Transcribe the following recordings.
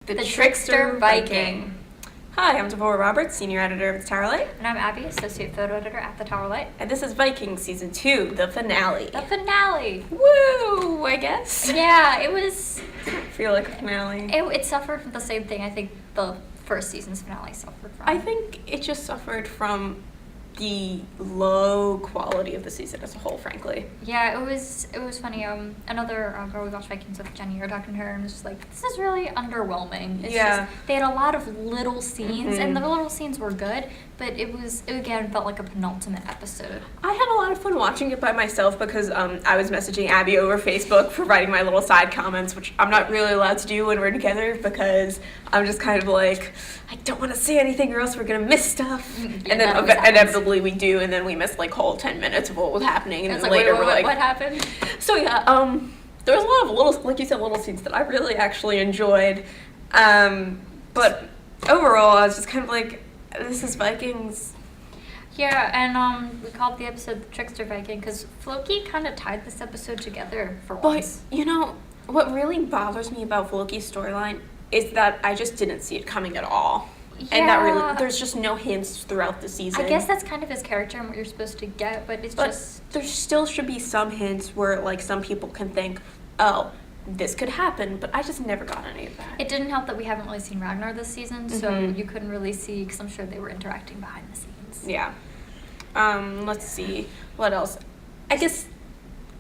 The Trickster Viking. Hi, I'm Devorah Roberts, Senior Editor of the Towerlight. And I'm Abby, Associate Photo Editor at the Towerlight. And this is Vikings Season 2, the finale. The finale! Woo, I guess. Yeah, it was... I feel like a finale. It suffered from the same thing I think the first season's finale suffered from. I think it just suffered from the low quality of the season as a whole, frankly. Yeah, it was funny. Another girl we watched Vikings with, Jenny, we were talking to her and was just like, this is really underwhelming. It's just, they had a lot of little scenes, and the little scenes were good, but it again felt like a penultimate episode. I had a lot of fun watching it by myself because I was messaging Abby over Facebook, providing my little side comments, which I'm not really allowed to do when we're together because I'm just kind of like, I don't want to say anything or else we're going to miss stuff. Yeah, and then inevitably we do, and then we miss like whole 10 minutes of what was happening, and then later we're like, what happened? So yeah, there was a lot of little, like you said, little scenes that I really actually enjoyed, but overall I was just kind of like, this is Vikings. Yeah, and we called the episode The Trickster Viking because Floki kind of tied this episode together for once. But, you know, what really bothers me about Floki's storyline is that I just didn't see it coming at all. Yeah. And that really, there's just no hints throughout the season. I guess that's kind of his character and what you're supposed to get, but there still should be some hints where, like, some people can think, oh, this could happen, but I just never got any of that. It didn't help that we haven't really seen Ragnar this season, so you couldn't really see, because I'm sure they were interacting behind the scenes. Yeah. Let's see. What else? I guess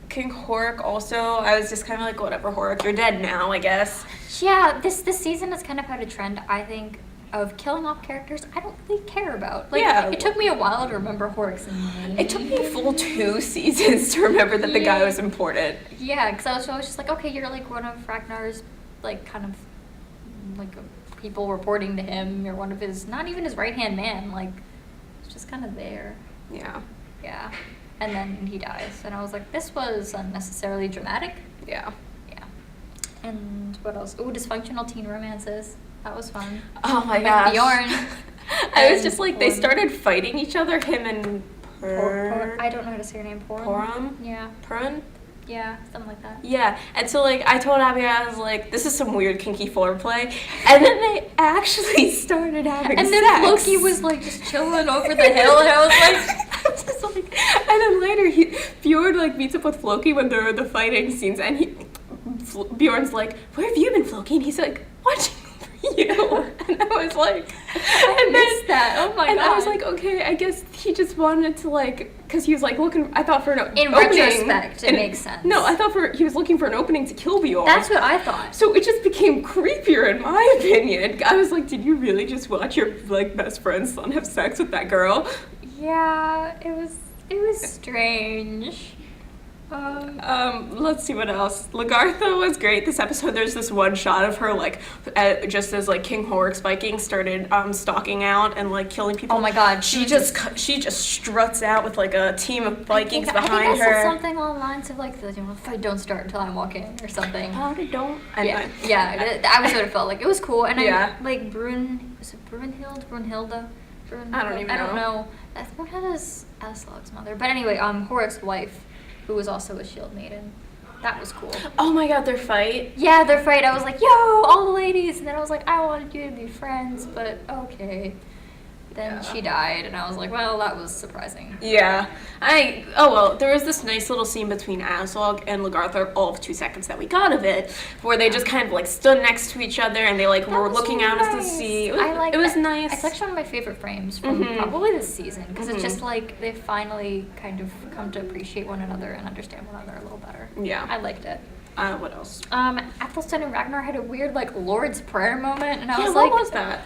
King Horik also, I was just kind of like, whatever, Horik, you're dead now, I guess. Yeah, this season has kind of had a trend, I think, of killing off characters I don't really care about. Like, yeah. It took me a while to remember Horik's name. It took me a full 2 seasons to remember that the guy was important. Yeah, because I was always just like, okay, you're like one of Ragnar's, like, kind of, like, people reporting to him. You're one of his, not even his right-hand man. Like, it's just kind of there. Yeah. Yeah. And then he dies. And I was like, this was unnecessarily dramatic. Yeah. Yeah. And what else? Ooh, dysfunctional teen romances. That was fun. Oh my gosh. Bjorn. I was just like, they started fighting each other, him and I don't know how to say her name. Porum? Yeah. Purun? Yeah, something like that. Yeah, and so, like, I told Abby, I was like, this is some weird kinky foreplay, and then they actually started having sex. And then Loki was, like, just chilling over the hill, and I was like... I'm just like... And then later, Bjorn, like, meets up with Floki when they're in the fighting scenes, and Bjorn's like, where have you been, Floki? And he's like, watching you. And I was like... I missed that. Oh my god. And I was like, okay, I guess he just wanted to, like... Because he was, like, looking... I thought for an opening... In retrospect, it makes sense. No, I thought he was looking for an opening to kill Bjorn. That's what I thought. So it just became creepier, in my opinion. I was like, did you really just watch your, like, best friend's son have sex with that girl? Yeah, it was strange. Let's see what else. Lagartha was great. This episode, there's this one shot of her, like, just as, like, King Horik's Vikings started, stalking out and, like, killing people. Oh my god. She just struts out with, like, a team of Vikings behind her. I think I said something along the lines of, like, the fight don't start until I walk in, or something. They don't. Anyway. Yeah, that was what it felt like. It was cool, and I, like, was it Brunhilde? I don't even know. I don't know. Brunhilde's Aslog's mother. But anyway, Horik's wife, who was also a shield maiden. That was cool. Oh my god, their fight? Yeah, their fight. I was like, yo, all the ladies. And then I was like, I wanted you to be friends, but okay. Then she died, and I was like, well, that was surprising. Yeah. There was this nice little scene between Aslog and Lagartha, all of 2 seconds that we got of it, where they just kind of, like, stood next to each other, and they, like, were looking out at the sea. It was nice. It's actually one of my favorite frames from probably this season, because it's just, like, they finally kind of come to appreciate one another and understand one another a little better. Yeah. I liked it. What else? Athelstan and Ragnar had a weird, like, Lord's Prayer moment, and I was like... what was that?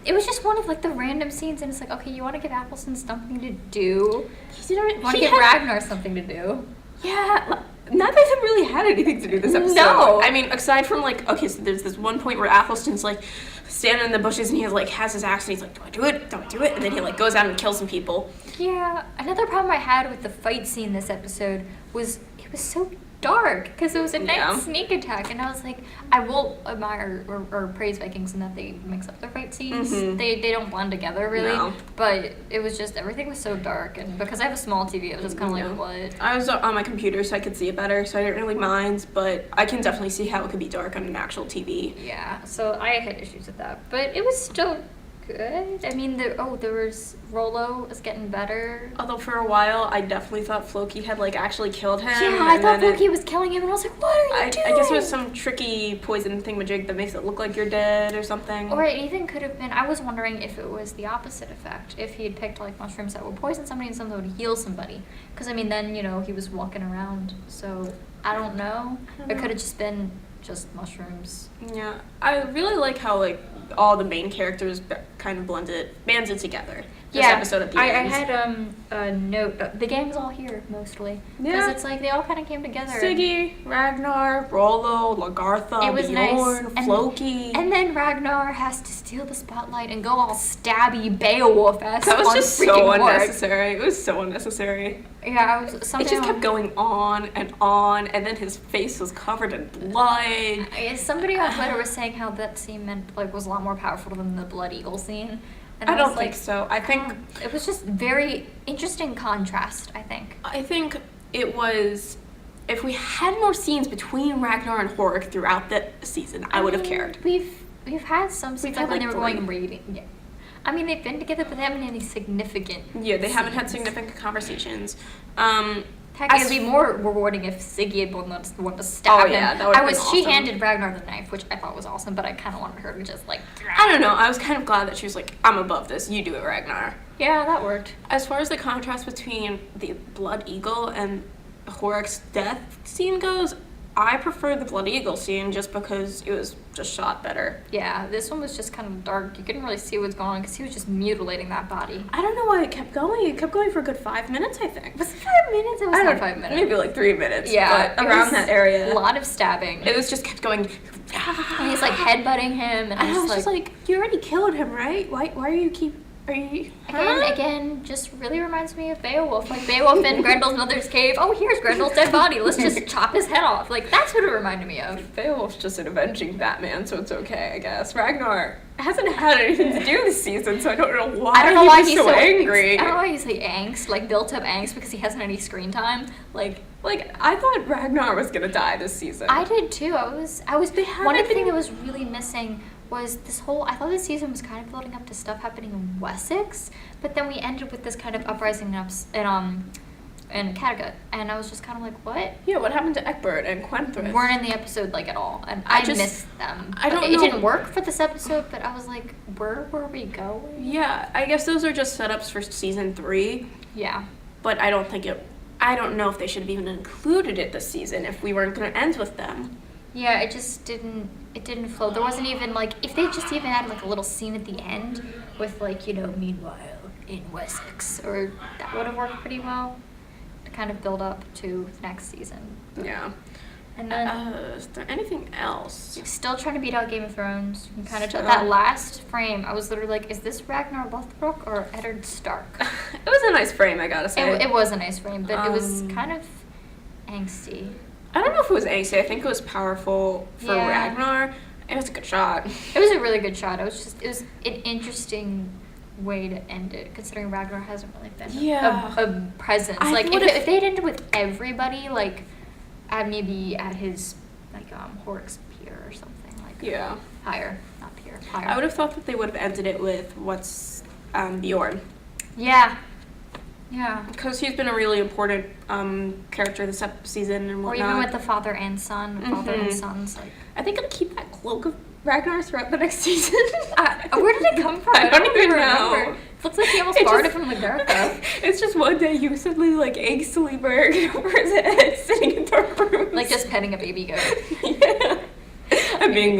It was just one of, like, the random scenes, and it's like, okay, you want to give Athelstan something to do? You want to give Ragnar something to do? Yeah, neither of them really had anything to do this episode. No. I mean, aside from, like, okay, so there's this one point where Athelstan's, like, standing in the bushes, and he, like, has his axe, and he's like, do I do it? Don't I do it? And then he, like, goes out and kills some people. Yeah, another problem I had with the fight scene this episode was it was so dark because it was a nice sneak attack, and I was like, I will admire or praise Vikings in that they mix up their fight scenes. They don't blend together really, but it was just everything was so dark, and because I have a small TV, it was just kind of like, what? I was on my computer, so I could see it better, so I didn't really mind, but I can definitely see how it could be dark on an actual TV. Yeah, so I had issues with that, but it was still good. I mean, there was Rollo is getting better. Although for a while, I definitely thought Floki had like actually killed him. Yeah, I thought Floki was killing him, and I was like, what are you doing? I guess it was some tricky poison thingamajig that makes it look like you're dead or something. Or it even could have been, I was wondering if it was the opposite effect. If he had picked like mushrooms that would poison somebody and some that would heal somebody. Because I mean, then, you know, he was walking around. So I don't know. It could have just been just mushrooms. Yeah, I really like how like all the main characters kind of banded together. This episode at the end. I had a note. The gang's all here mostly because it's like they all kind of came together. Siggy, Ragnar, Rollo, Lagartha, Bjorn, Floki, and then Ragnar has to steal the spotlight and go all stabby Beowulf-esque. That was just so unnecessary. It was so unnecessary. Yeah, it just kept going on, and then his face was covered in blood. Somebody on Twitter was saying how that scene was a lot more powerful than the Blood Eagle scene. And I don't think so. I think it was just very interesting contrast, I think. I think it was, if we had more scenes between Ragnar and Horik throughout the season, I would have cared. We've had some scenes like when they were going and raiding. Yeah. I mean, they've been together, but they haven't had any significant haven't had significant conversations. Heck, it'd be more rewarding if Siggy had been the one to stab him. That would have been awesome. She handed Ragnar the knife, which I thought was awesome, but I kind of wanted her to just, like... I don't know. I was kind of glad that she was like, I'm above this. You do it, Ragnar. Yeah, that worked. As far as the contrast between the Blood Eagle and Horik's death scene goes, I prefer the Blood Eagle scene just because it was just shot better. Yeah, this one was just kind of dark. You couldn't really see what's going on because he was just mutilating that body. I don't know why it kept going. It kept going for a good 5 minutes, I think. Was it 5 minutes? It was not 5 minutes. Maybe like 3 minutes. Yeah. But around that area. A lot of stabbing. It was just kept going. And he's like headbutting him. And I was just like, you already killed him, right? Why are you Again, just really reminds me of Beowulf. Like Beowulf in Grendel's mother's cave. Oh, here's Grendel's dead body. Let's just chop his head off. Like, that's what it reminded me of. Beowulf's just an avenging Batman, so it's okay, I guess. Ragnar hasn't had anything to do this season, so I don't know why he's so angry. I don't know why he's like angst, like built up angst because he hasn't had any screen time. Like I thought Ragnar was gonna die this season. I did too. One of the things that was really missing was I thought this season was kind of building up to stuff happening in Wessex, but then we ended with this kind of uprising in Kattegat, and I was just kind of like, what? Yeah, what happened to Egbert and Quenthrith? Weren't in the episode at all, and I missed them. It didn't work for this episode, but I was like, where were we going? Yeah, I guess those are just setups for season 3. Yeah. But I don't know if they should have even included it this season if we weren't going to end with them. Yeah, it just didn't flow. There wasn't even, if they just even had, a little scene at the end with, meanwhile in Wessex, or that would have worked pretty well to kind of build up to the next season. Yeah. And then... is there anything else? Still trying to beat out Game of Thrones. You can kind of tell that last frame, I was literally like, is this Ragnar Lothbrok or Eddard Stark? It was a nice frame, I gotta say. It was a nice frame, but it was kind of angsty. I don't know if it was angsty. I think it was powerful for Ragnar. It was a good shot. It was a really good shot. It was an interesting way to end it, considering Ragnar hasn't really been a presence. If they had ended with everybody, maybe at his, Horik's pier or something. Higher, not pier, higher. I would have thought that they would have ended it with Bjorn. Yeah. Yeah. Because he's been a really important character this season and whatnot. Or even with the father and son, father and sons. Are they going to keep that cloak of Ragnar throughout the next season? Where did it come from? I don't even know. It looks like he almost borrowed it from Lagartha. It's just one day you suddenly angstily berg over his head, sitting in dark rooms. Just petting a baby goat. Yeah. I'm being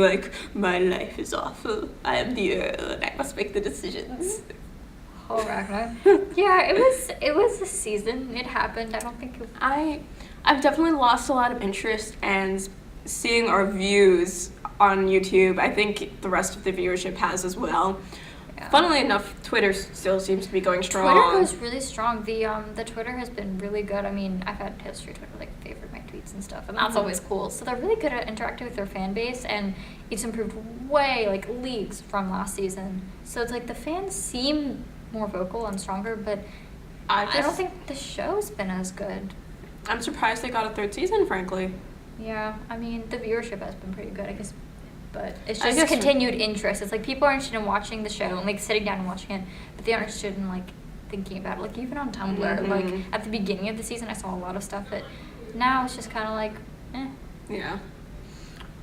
my life is awful. I am the Earl and I must make the decisions. Oh, Ragnar. Yeah, it was a season. It happened. I don't think I've definitely lost a lot of interest and seeing our views on YouTube. I think the rest of the viewership has as well. Yeah. Funnily enough, Twitter still seems to be going strong. Twitter goes really strong. The Twitter has been really good. I mean, I've had history Twitter favorite my tweets tweets and stuff, and that's always cool. So they're really good at interacting with their fan base, and it's improved way, like, leagues from last season. So it's like the fans seem more vocal and stronger, but I don't think the show's been as good. I'm surprised they got a third season, frankly. Yeah, I mean, the viewership has been pretty good, I guess, but it's just continued interest. It's like people are interested in watching the show and, like, sitting down and watching it, but they aren't interested in, like, thinking about it. Like, even on Tumblr, like, at the beginning of the season, I saw a lot of stuff, but now it's just kind of like, eh. Yeah.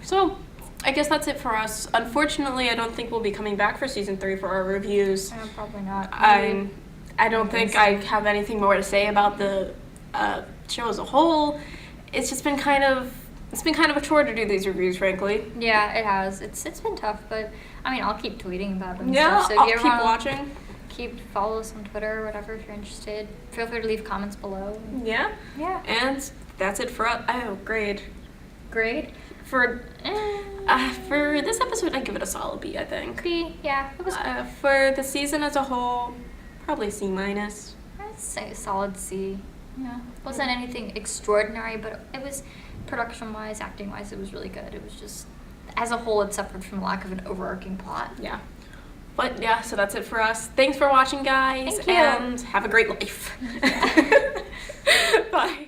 So, I guess that's it for us. Unfortunately, I don't think we'll be coming back for season 3 for our reviews. Probably not. I don't think I have anything more to say about the show as a whole. It's just been kind of a chore to do these reviews, frankly. Yeah, it has. It's been tough, but I mean, I'll keep tweeting about it and yeah, stuff. So I'll keep watching. Follow us on Twitter or whatever if you're interested. Feel free to leave comments below. Yeah. Yeah. And that's it for us. Oh, grade. For this episode, I'd give it a solid B, I think. B, yeah. It was for the season as a whole, probably C-. I'd say a solid C. Yeah. Wasn't anything extraordinary, but it was production-wise, acting-wise, it was really good. It was just, as a whole, it suffered from lack of an overarching plot. Yeah. But yeah, so that's it for us. Thanks for watching, guys. Thank you. And have a great life. Bye.